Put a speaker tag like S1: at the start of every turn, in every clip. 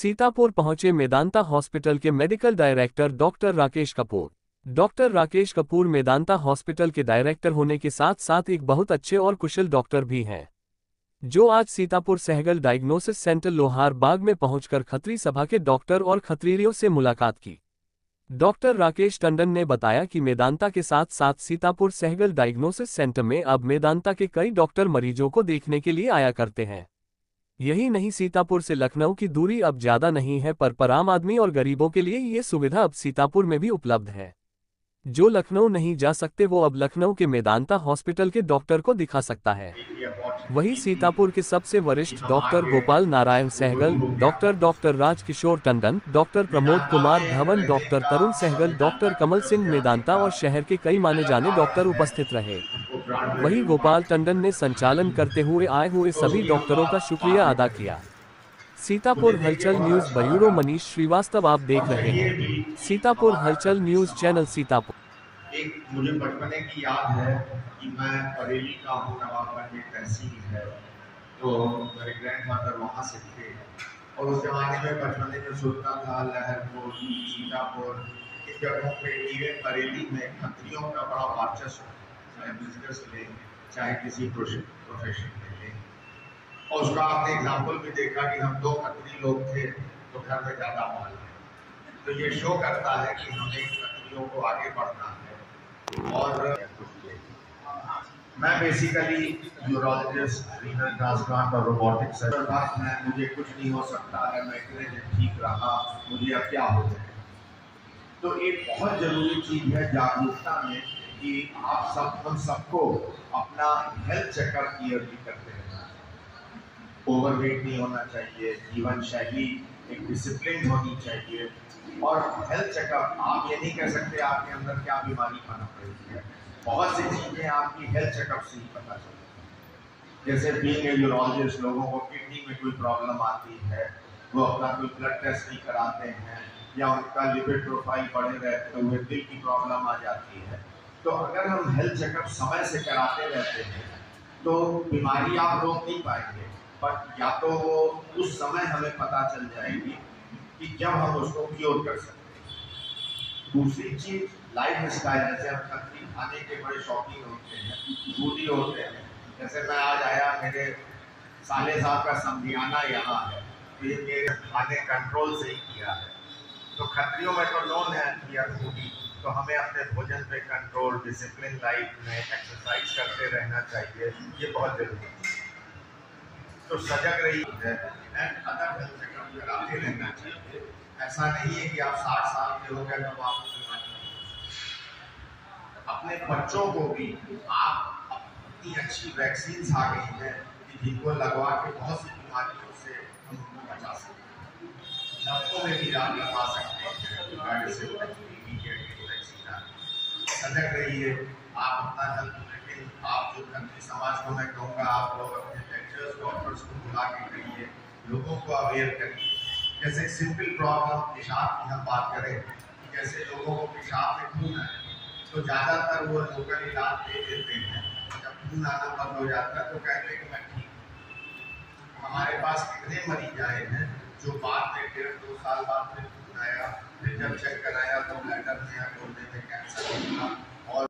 S1: सीतापुर पहुंचे मेदांता हॉस्पिटल के medical director doctor Rakesh Kapoor. Doctor Rakesh Kapoor Medanta hospital के डायरेक्टर होने के साथ साथ एक बहुत अच्छे और कुशल डॉक्टर भी हैं, जो आज सीतापुर सहगल डायग्नोसिस सेंटर लोहार बाग में पहुंचकर खत्री सभा के डॉक्टर और खत्रीरियों से मुलाकात की। डॉक्टर राकेश टंडन ने बताया कि मेदांता के साथ साथ सीतापुर सहगल डायग्नोसिस सेंटर में अब मेदांता के कई डॉक्टर मरीजों को देखने के लिए आया करते हैं। यही नहीं, सीतापुर से लखनऊ की दूरी अब ज्यादा नहीं है, पर आम आदमी और गरीबों के लिए ये सुविधा अब सीतापुर में भी उपलब्ध है। जो लखनऊ नहीं जा सकते वो अब लखनऊ के मेदांता हॉस्पिटल के डॉक्टर को दिखा सकता है। वहीं सीतापुर के सबसे वरिष्ठ doctor Gopal Narayan Sehgal, doctor Rajkishore Tandon, doctor Pramod Kumar Dhawan, doctor Tarun Sehgal, doctor Kamal Singh Medanta और शहर के कई माने जाने डॉक्टर उपस्थित रहे। वहीं गोपाल टंडन ने संचालन करते हुए आए हुए सभी डॉक्टरों का शुक्रिया अदा किया। सीतापुर हलचल न्यूज ब्यूरो मनीष श्रीवास्तव आप देख रहे हैं सीतापुर हलचल न्यूज चैनल सीतापुर।
S2: एक मुझे बचपने की याद है कि मैं बरेली का हूँ, नवाबगंज में तहसील है, तो मेरे ग्रैंडफादर वहाँ से थे और उस जमाने में बचपने में सुनता था लहरपुर, सीतापुर, इन जगहों पे इवन बरेली में खत्रियों का बड़ा वर्चस्व, चाहे बिजनेस ले चाहे किसी प्रोफेशन में ले। और उसका आपने एग्जाम्पल भी देखा कि हम दो खत्री लोग थे तो घर में ज़्यादा माल है, तो ये शो करता है कि हमें खत्रियों को आगे बढ़ना है। और मैं बेसिकली यूरोलॉजिस्ट, रीनल ट्रांसप्लांट और रोबोटिक्स है। मुझे कुछ नहीं हो सकता, अगर मैं इतने दिन ठीक रहा मुझे अब क्या हो जाए। तो एक बहुत जरूरी चीज है जागरूकता में कि आप सब हम सबको अपना हेल्थ चेकअप ईयरली करते रहना चाहिए। ओवरवेट नहीं होना चाहिए, जीवन शैली एक डिसिप्लिन होनी चाहिए। और हेल्थ चेकअप आप ये नहीं कह सकते आपके अंदर क्या बीमारी पनप रही है, बहुत सी चीजें आपकी हेल्थ चेकअप से ही पता चलती है। जैसे बीइंग ए यूरोलॉजिस्ट, लोगों को किडनी में कोई प्रॉब्लम आती है, वो अपना कोई ब्लड टेस्ट नहीं कराते हैं, या उनका लिपिड प्रोफाइल बढ़े रहते हुए दिल की प्रॉब्लम आ जाती है। तो अगर हम हेल्थ चेकअप समय से कराते रहते हैं तो बीमारी आप रोक नहीं पाएंगे, बट या तो वो उस समय हमें पता चल जाएगी कि जब हम उसको क्योर कर सकते हैं। दूसरी चीज लाइफ स्टाइल, जैसे हम खत्री खाने के बड़े शौकीन होते हैं, फूडी होते हैं। जैसे मैं आज आया, मेरे साले साहब का समझियाना यहाँ है, तो ये मेरे खाने कंट्रोल से ही किया है। तो खत्रियों में तो नोन है कि फूडी, तो हमें अपने भोजन पे कंट्रोल, डिसिप्लिन लाइफ में एक्सरसाइज करते रहना चाहिए, ये बहुत जरूरी है। तो सजग रही है एंड अदर हेल्थ चेकअप कराते रहना चाहिए। ऐसा नहीं है कि आप 60 साल के हो गए तब आपको बीमारी। अपने बच्चों को भी आप, इतनी अच्छी वैक्सीन आ गई है कि जिनको लगवा के बहुत सी बीमारियों से हम उनको बचा सकते हैं। लड़कों में भी आप लगवा सकते हैं, सजग रहिए, आप अपना हेल्थ। लेकिन आप जो खत्री समाज को मैं कहूँगा, आप लोग अपने लेक्चर्स, डॉक्टर्स को बुला के करिए, लोगों को अवेयर करिए। जैसे सिंपल प्रॉब्लम पेशाब की हम बात करें, कि जैसे लोगों को पेशाब में खून है तो ज़्यादातर वो लोकल इलाज दे देते हैं, जब खून आना बंद हो जाता है तो कहते हैं कि मैं ठीक। हमारे पास कितने मरीज आए हैं जो बाद में 1.5-2 साल बाद में खून आया, फिर जब चेक कराया तो ब्लैडर में या गुर्दे में कैंसर निकला। और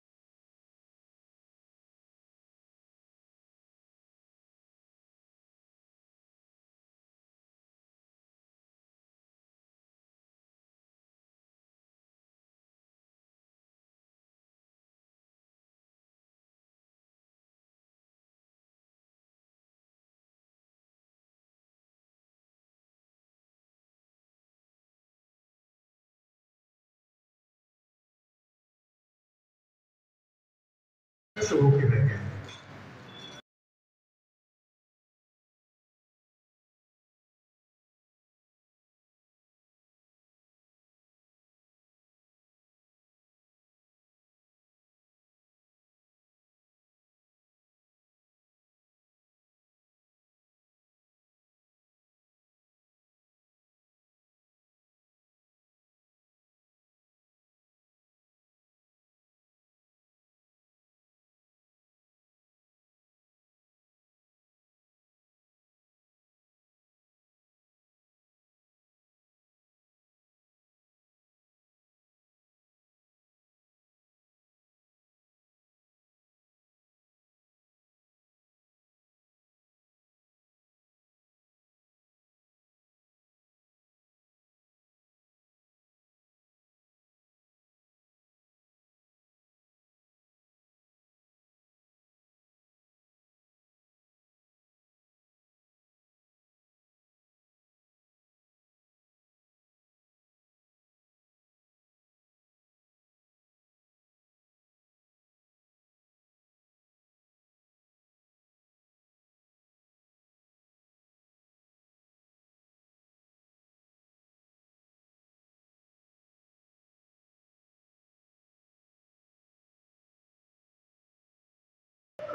S2: शुरू के देंगे।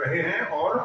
S3: रहे हैं और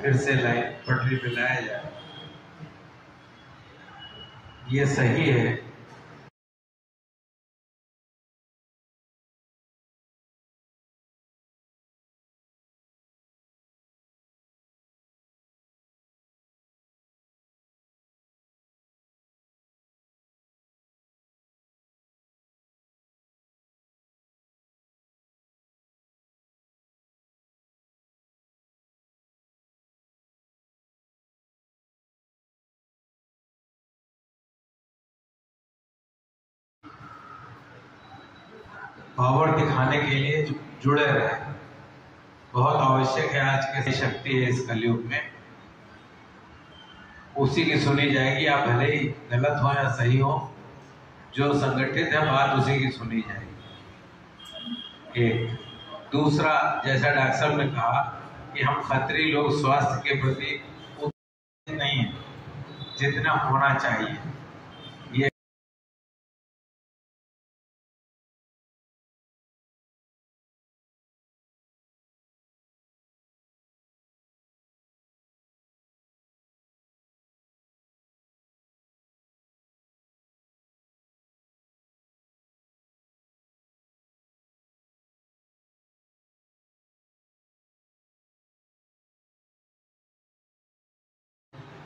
S4: फिर से लाइन पटरी पे लाया जाए, ये सही है। पावर दिखाने के लिए जुड़े रहे, बहुत आवश्यक है। आज की शक्ति है इस कलयुग में, उसी की सुनी जाएगी। आप भले ही गलत हो या सही हो, जो संगठित है बात उसी की सुनी जाएगी। एक दूसरा, जैसा डॉक्टर साहब ने कहा कि हम खत्री लोग स्वास्थ्य के प्रति उतने नहीं है जितना होना चाहिए। ये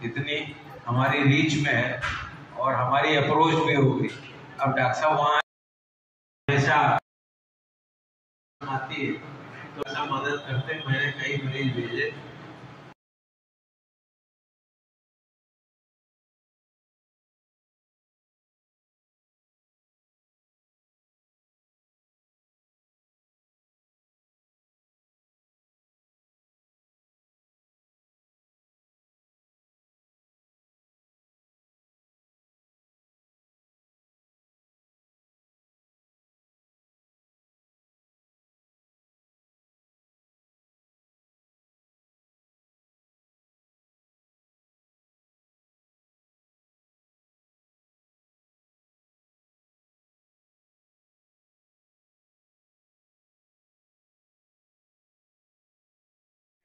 S4: इतनी हमारी रीच में है और हमारी अप्रोच भी हो गई। अब डॉक्टर साहब वहाँ हमेशा आती है तो ऐसा मदद करते हैं। मैंने कई मरीज भेजे,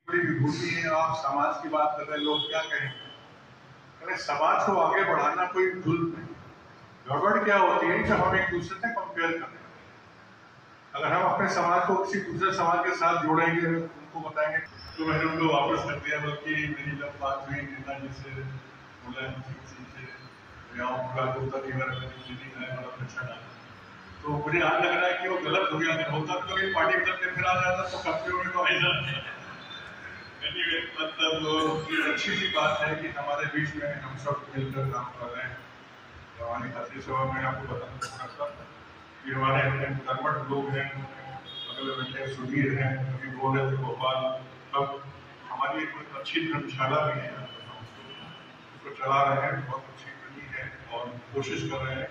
S3: बड़ी विभूति है। आप समाज की बात कर रहे हैं, लोग क्या कहें? अरे समाज को आगे बढ़ाना कोई जुल्म नहीं, गड़बड़ क्या होती है कि हम एक दूसरे से कंपेयर करते हैं। अगर हम अपने समाज को किसी दूसरे समाज के साथ जोड़ेंगे, उनको बताएंगे, तो मैंने उनको वापस कर दिया। बल्कि मेरी जब बात हुई नेताजी से, मुलायम सिंह से, या उनका गुप्ता फीवर क्लिनिक है, बड़ा अच्छा डाला, तो मुझे आज लग रहा है कि वो गलत हो गया। अगर होता तो ये पार्टी बदल के फिर आ जाता तो कंपनी में तो आ जाता। Anyway, मतलब ये अच्छी सी बात है कि हमारे बीच में हम सब मिलकर काम कर रहे हैं। तो हमारी खाती सभा में आपको बताना चाहता कि हमारे कर्मठ लोग हैं, बगल बैठे सुधीर हैं, अभी बोल रहे थे गोपाल, अब हमारी एक अच्छी धर्मशाला भी है, उसको चला रहे हैं, बहुत अच्छी बनी है और कोशिश कर रहे हैं।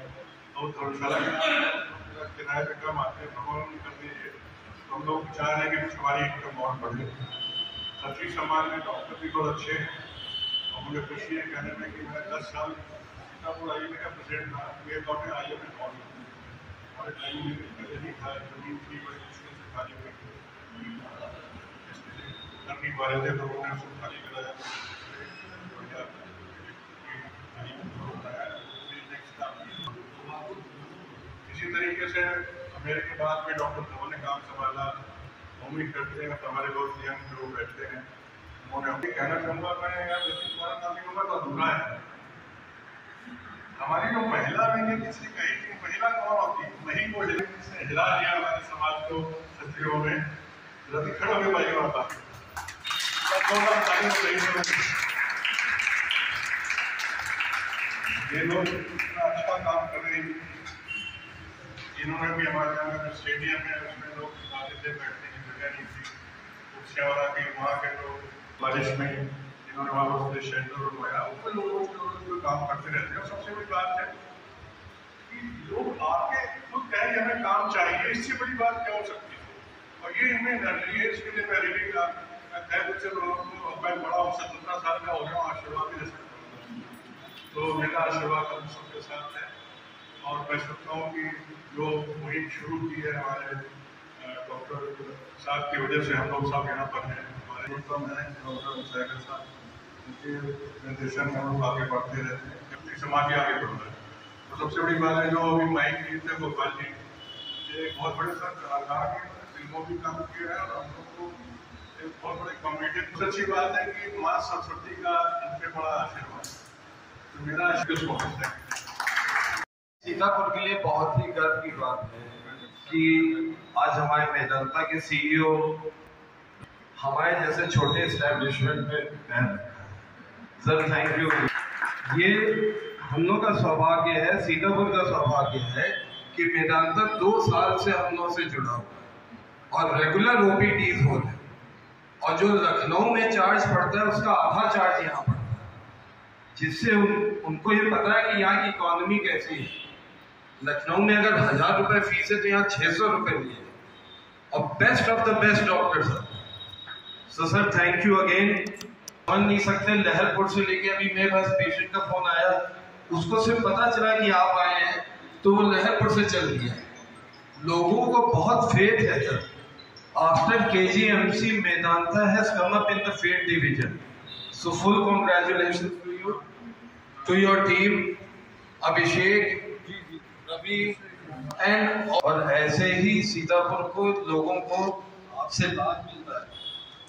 S3: और धर्मशाला के किराए पे कम आते हैं, भगवान कर दीजिए। तो हम लोग चाह रहे हैं कि हमारी इनकम और बढ़े। छात्री समाज में डॉक्टर भी बहुत अच्छे हैं और मुझे खुशी है कहने में कि मैं 10 साल सीतापुर IIM का प्रेसिडेंट था। ये लौटे IIM में और हमारे टाइम में पहले नहीं था, जमीन थी, बड़ी मुश्किल से खाली हुई कर नहीं पा रहे थे, तो उन्होंने उसको खाली कराया। इसी तरीके से मेरे के बाद में डॉक्टर धवन ने काम संभाला। उम्मीद करते हैं हमारे लोग यंग लोग बैठते हैं, उन्होंने अभी कहना चाहूँगा मैं यार, जैसे तुम्हारा काम नहीं होगा तो अधूरा है। हमारी जो महिला मैंने किसी कही थी, महिला कौन होती है? वही को जिसने हिला दिया हमारे समाज को छत्रियों में। जल्दी खड़े हो गए भाई बाबा, ये लोग इतना अच्छा काम कर रहे हैं। इन्होंने भी हमारे यहाँ जो स्टेडियम है उसमें लोग आते थे, बैठने की जगह नहीं थी, कुर्सियाँ वाला थी, वहाँ के लोग बारिश में इन्होंने वहाँ पर शेल्टर बनवाया, ऊपर लोग काम करते रहते हैं। और सबसे बड़ी बात है कि लोग आके खुद कहें कि हमें काम चाहिए, इससे बड़ी बात क्या हो सकती है? और ये हमें एनर्जी है, इसके लिए मैं रिली का लोगों को, मैं बड़ा 17 साल का हो गया, आशीर्वाद भी दे सकता हूँ। तो मेरा आशीर्वाद हम सबके साथ है और मैं सोचता हूँ कि जो मुहिम शुरू की है हमारे डॉक्टर साहब की वजह से हम लोग सब यहाँ पर हैं। हमारे उत्तम है डॉक्टर सैगल साहब, उनके निर्देशन में हम लोग आगे बढ़ते रहते हैं, जबकि समाज आगे बढ़ रहा है। तो सबसे बड़ी बात है जो अभी माइक जी थे गोपाल जी, ये बहुत बड़े सर कलाकार हैं, फिल्मों भी काम किए हैं और हम लोग को एक बहुत बड़े कॉमेडियन। सबसे अच्छी बात है कि माँ सरस्वती का इनके बड़ा आशीर्वाद, तो मेरा आशीर्वाद है।
S5: सीतापुर के लिए बहुत ही गर्व की बात है कि आज हमारे मेदांता के CEO हमारे जैसे छोटे एस्टेब्लिशमेंट में पैर रखा है। Sir thank you. ये हम लोग का सौभाग्य है, सीतापुर का सौभाग्य है कि मेदांता 2 साल से हम लोग से जुड़ा हुआ है और रेगुलर OPDs हो रहे हैं। और जो लखनऊ में चार्ज पड़ता है उसका आधा चार्ज यहाँ पड़ता है, जिससे उनको ये पता है कि यहाँ की इकोनॉमी कैसी है। लखनऊ में अगर 1000 रुपए फीस है तो यहाँ 600 रुपए लिए और best of the best doctor sir. So sir thank you again. मान नहीं सकते, लहरपुर से लेके अभी मेरे पास पेशेंट का फोन आया, उसको सिर्फ पता चला कि आप आए हैं तो वो लहरपुर से चल दिया। लोगों को बहुत फेथ है sir. After KGMC Medanta has come up in the faith division, so full congratulations to you, to your team, Abhishek, Ravi and. और ऐसे ही सीतापुर को लोगों को आपसे लाभ मिलता है।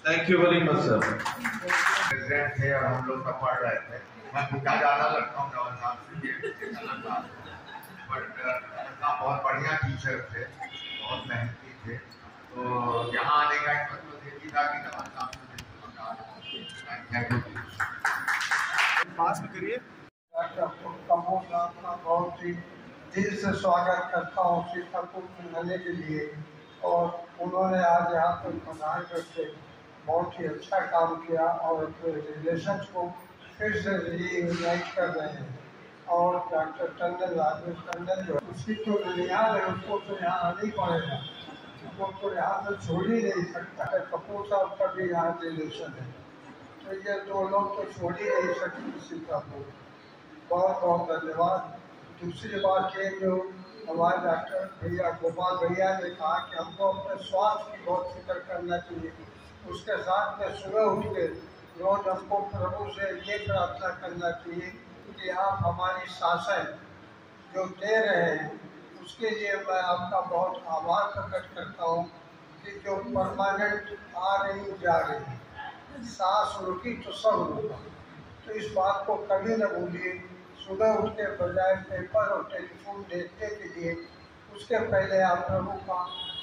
S5: Thank you very much sir.
S2: President थे और हम लोग सब पढ़ रहे थे। मैं भूखा ज़्यादा लगता हूँ जवान साहब से, बट बहुत बढ़िया टीचर थे, बहुत मेहनती थे। तो यहाँ आने का एक मतलब ये था कि जवान साहब
S6: मास्क करिए। आपका बहुत ही दिल से स्वागत करता हूँ सीतापुर में आने के लिए। और उन्होंने आज यहाँ पर प्रधान करके बहुत ही अच्छा काम किया और अपने रिलेशन को फिर से रीयूनाइट कर रहे हैं। और डॉक्टर टंडन, राजेश टंडन जो उसकी तो बुनियाद है, उसको तो यहाँ आना ही पड़ेगा, वो तो यहाँ से छोड़ ही नहीं सकता है। कपूर साहब का भी यहाँ रिलेशन है, तो ये 2 लोग तो छोड़ ही नहीं सकते सीतापुर। बहुत बहुत धन्यवाद। दूसरी बात ये जो हमारे डॉक्टर भैया गोपाल भैया ने कहा कि हमको अपने स्वास्थ्य की बहुत फिक्र करना चाहिए, उसके साथ में सुबह उठ के रोज हमको प्रभु से ये प्रार्थना करना चाहिए कि आप हमारी सांसें जो दे रहे हैं उसके लिए मैं आपका बहुत आभार प्रकट करता हूँ कि जो परमानेंट आ रही जा रही, सांस रुकी तो सब रुका। तो इस बात को कभी न भूलिए। सुबह उठ के बजाय पेपर और टेलीफोन देखने के लिए उसके पहले आप लोगों का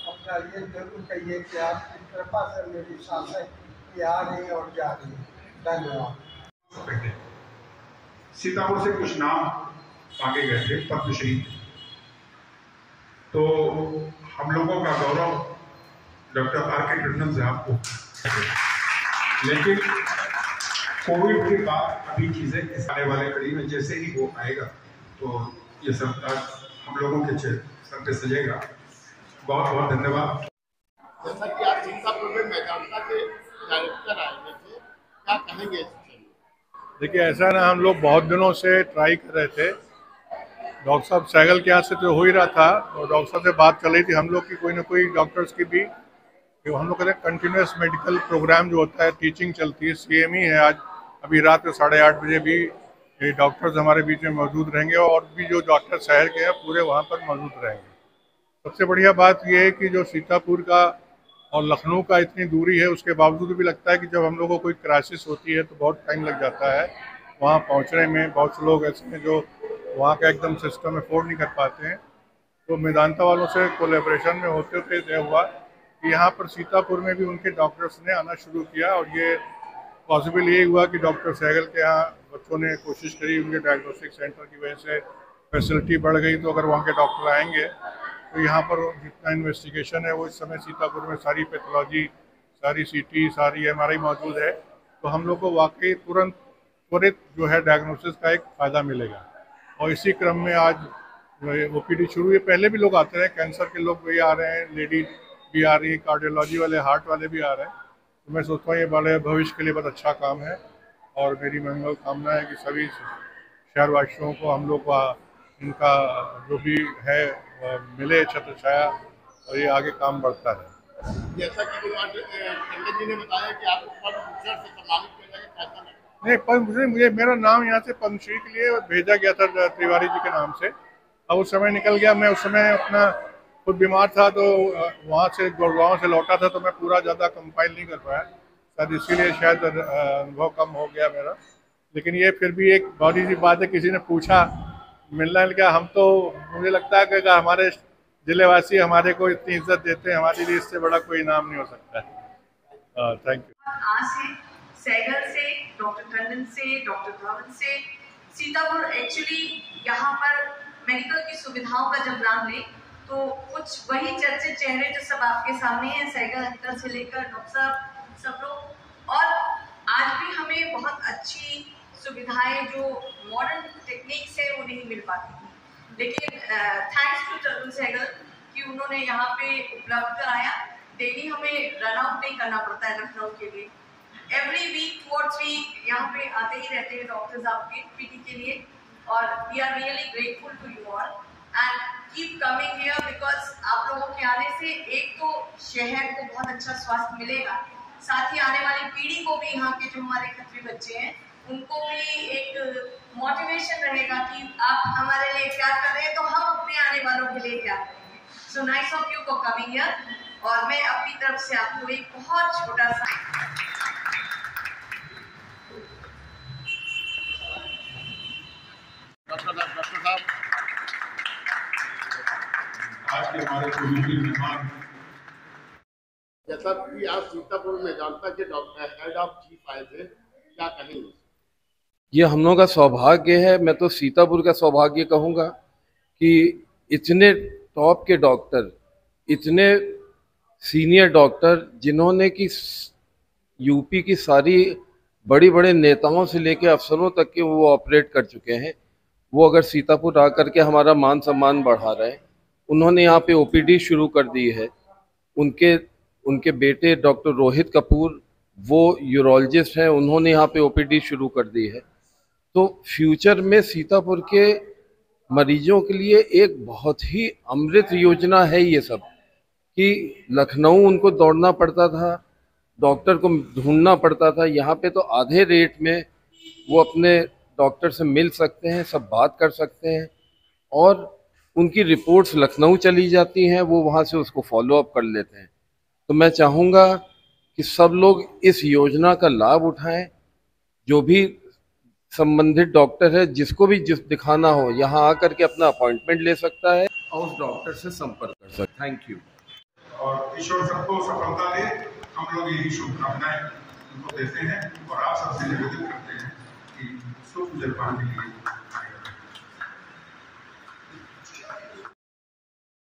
S6: अपना ये जरूर कहिए कि आपकी कृपा से मेरी सांसें ये आ रही और जा रही। धन्यवाद।
S3: सीतापुर से कुछ नाम आगे गए थे पद्मश्री, तो हम लोगों का गौरव डॉक्टर R.K. टंडन साहब को, लेकिन कोविड के बाद अभी चीजें इस आने वाले कड़ी में जैसे ही वो आएगा तो ये सब हम लोगों के सर पे सजेगा। बहुत बहुत धन्यवाद।
S7: जैसा कि आज सीतापुर में मेदांता के डायरेक्टर आए थे, क्या कहेंगे?
S3: देखिए, ऐसा ना, हम लोग बहुत दिनों से ट्राई कर रहे थे। डॉक्टर साहब सहगल के यहाँ से तो हो ही रहा था और डॉक्टर साहब से बात चल रही थी हम लोग की, कोई ना कोई डॉक्टर्स की भी, हम लोग कहते हैं कंटिन्यूस मेडिकल प्रोग्राम जो होता है, टीचिंग चलती है, CME है। आज अभी रात को 8:30 बजे भी ये डॉक्टर्स हमारे बीच में मौजूद रहेंगे और भी जो डॉक्टर शहर के हैं पूरे वहाँ पर मौजूद रहेंगे। सबसे बढ़िया बात यह है कि जो सीतापुर का और लखनऊ का इतनी दूरी है, उसके बावजूद भी लगता है कि जब हम लोग को कोई क्राइसिस होती है तो बहुत टाइम लग जाता है वहाँ पहुँचने में। बहुत से लोग ऐसे हैं जो वहाँ का एकदम सिस्टम अफोर्ड नहीं कर पाते हैं। तो मेदांता वालों से कोलेब्रेशन में होते होते तय हुआ कि यहाँ पर सीतापुर में भी उनके डॉक्टर्स ने आना शुरू किया और ये पॉसिबल ये हुआ कि डॉक्टर सहगल के यहाँ बच्चों ने कोशिश करी, उनके डायग्नोस्टिक सेंटर की वजह से फैसिलिटी बढ़ गई। तो अगर वहाँ के डॉक्टर आएंगे तो यहाँ पर जितना इन्वेस्टिगेशन है वो इस समय सीतापुर में सारी पैथोलॉजी, सारी CT, सारी MRI मौजूद है। तो हम लोग को वाकई त्वरित जो है डायग्नोसिस का एक फ़ायदा मिलेगा। और इसी क्रम में आज OPD शुरू है। पहले भी लोग आते रहे, कैंसर के लोग भी आ रहे हैं, लेडीज भी आ रही है, कार्डियोलॉजी वाले, हार्ट वाले भी आ रहे हैं। तो मैं सोचता हूँ ये बड़े भविष्य के लिए बहुत अच्छा काम है और मेरी मंगल कामना है कि सभी शहरवासियों को, हम लोग का इनका जो भी है मिले छत्र छाया और ये आगे काम बढ़ता है।
S7: जैसा कि टंडन जी ने बताया कि आपको पद्मभूषण से सम्मानित करने का फैसला
S3: नहीं, पद्मभूषण मुझे, मेरा नाम यहाँ से पद्मश्री के लिए भेजा गया था तिवारी जी के नाम से। अब उस समय निकल गया, मैं उस समय अपना खुद बीमार था तो वहाँ से गुड़गांव से लौटा था तो मैं पूरा ज़्यादा कंपाइल नहीं कर पाया, शायद इसीलिए शायद अनुभव कम हो गया मेरा। लेकिन ये फिर भी एक बड़ी सी बात है, किसी ने पूछा मिलना क्या, हम तो, मुझे लगता है कि हमारे जिलेवासी हमारे को इतनी इज्जत देते हैं, हमारे लिए इससे बड़ा कोई इनाम नहीं हो सकता है। Thank you.
S8: आज से सहगल से, डॉक्टर टंडन से, डॉक्टर धवन से, सीतापुर एक्चुअली यहाँ पर मेडिकल की सुविधाओं का जब नाम ले तो कुछ वही चर्चित चेहरे जो सब आपके सामने हैं, सहगल अंकल से लेकर डॉक्टर साहब सब लोग। और आज भी हमें बहुत अच्छी सुविधाएं जो मॉडर्न टेक्निक से वो नहीं मिल पाती थी, लेकिन थैंक्स टू टंडन सहगल कि उन्होंने यहाँ पे उपलब्ध कराया। डेली हमें रन आउट नहीं करना पड़ता है लखनऊ के लिए। एवरी वीक 2 और 3 यहाँ पे आते ही रहते हैं डॉक्टर्स आपके PD के लिए और we are really grateful to you all and keep coming here because आप लोगों के आने से एक तो शहर को बहुत अच्छा स्वास्थ्य मिलेगा, साथ ही आने वाली पीढ़ी को भी, यहाँ के जो हमारे खतरी बच्चे हैं उनको भी एक मोटिवेशन रहेगा कि आप हमारे लिए क्या कर रहे हैं तो हम अपने आने वालों के लिए क्या करेंगे। So nice of you for coming here. और मैं अपनी तरफ से आपको एक बहुत छोटा सा
S7: डॉक्टर साहब,
S3: आज के हमारे पूर्वी मेहमान,
S7: जैसा कि आज सीतापुर में मेदांता के डॉक्टर हेड ऑफ चीफ आए थे, क्या कहेंगे?
S9: ये हम लोगों का सौभाग्य है, मैं तो सीतापुर का सौभाग्य कहूँगा कि इतने टॉप के डॉक्टर, इतने सीनियर डॉक्टर जिन्होंने कि यूपी की सारी बड़ी बड़े नेताओं से लेकर अफसरों तक के वो ऑपरेट कर चुके हैं, वो अगर सीतापुर आकर के हमारा मान सम्मान बढ़ा रहे हैं। उन्होंने यहाँ पे OPD शुरू कर दी है। उनके बेटे डॉक्टर रोहित कपूर वो यूरोलॉजिस्ट हैं, उन्होंने यहाँ पे OPD शुरू कर दी है। तो फ्यूचर में सीतापुर के मरीजों के लिए एक बहुत ही अमृत योजना है ये सब, कि लखनऊ उनको दौड़ना पड़ता था, डॉक्टर को ढूंढना पड़ता था, यहाँ पे तो आधे रेट में वो अपने डॉक्टर से मिल सकते हैं, सब बात कर सकते हैं। और उनकी रिपोर्ट्स लखनऊ चली जाती हैं, वो वहाँ से उसको फॉलो अप कर लेते हैं। तो मैं चाहूँगा कि सब लोग इस योजना का लाभ उठाएं। जो भी संबंधित डॉक्टर है, जिसको भी जिस दिखाना हो, यहाँ आकर के अपना अपॉइंटमेंट ले सकता है और उस डॉक्टर से संपर्क कर सकता है। Thank you.
S3: और ईश्वर सबको सफलता दे, हम लोग यही शुभकामनाएं उनको देते हैं और आप सबसे निवेदन करते हैं कि सुख जलपान के लिए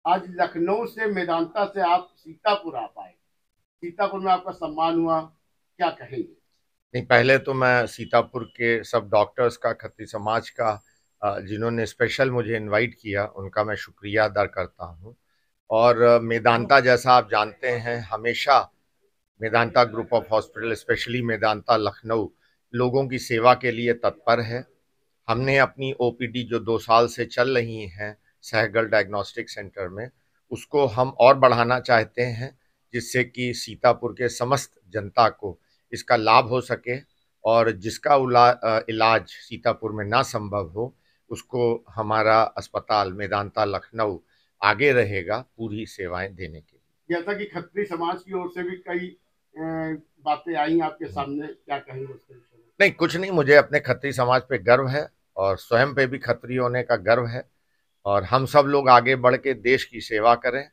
S7: आज लखनऊ से मेदांता से आप सीतापुर आ पाए, सीतापुर में आपका सम्मान हुआ, क्या कहेंगे?
S2: नहीं, पहले तो मैं सीतापुर के सब डॉक्टर्स का, खत्री समाज का, जिन्होंने स्पेशल मुझे इनवाइट किया, उनका मैं शुक्रिया अदा करता हूं। और मेदांता, जैसा आप जानते हैं, हमेशा Medanta group of hospital, specially Medanta Lucknow, लोगों की सेवा के लिए तत्पर है। हमने अपनी ओपीडी जो 2 साल से चल रही हैं सहगल डायग्नोस्टिक सेंटर में, उसको हम और बढ़ाना चाहते हैं, जिससे कि सीतापुर के समस्त जनता को इसका लाभ हो सके और जिसका इलाज सीतापुर में ना संभव हो, उसको हमारा अस्पताल मेदांता लखनऊ आगे रहेगा पूरी सेवाएं देने के लिए।
S7: जैसा कि खत्री समाज की ओर से भी कई बातें आई आपके सामने, क्या कहेंगे उसके विषय में?
S2: नहीं, कुछ नहीं, मुझे अपने खत्री समाज पे गर्व है और स्वयं पे भी खत्री होने का गर्व है। और हम सब लोग आगे बढ़ के देश की सेवा करें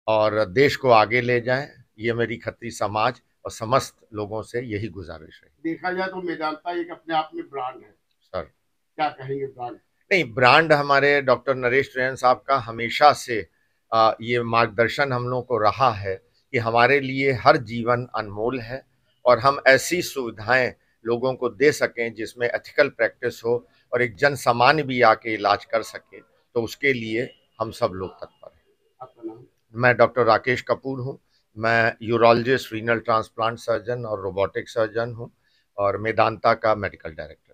S2: और देश को आगे ले जाएं, ये मेरी खत्री समाज और समस्त लोगों से यही गुजारिश है।
S7: देखा जाए तो मेदांता एक अपने आप में ब्रांड है
S2: सर।
S7: क्या कहेंगे ब्रांड?
S2: नहीं, ब्रांड हमारे डॉक्टर नरेश ट्रेन साहब का हमेशा से ये मार्गदर्शन हम लोगों को रहा है कि हमारे लिए हर जीवन अनमोल है और हम ऐसी सुविधाएं लोगों को दे सकें जिसमें एथिकल प्रैक्टिस हो और एक जन सामान्य भी आके इलाज कर सके, तो उसके लिए हम सब लोग तत्पर हैं।
S7: आपका नाम?
S2: मैं डॉक्टर राकेश कपूर हूँ। मैं यूरोलॉजिस्ट, रीनल ट्रांसप्लांट सर्जन और रोबोटिक सर्जन हूँ और मेदांता का मेडिकल डायरेक्टर।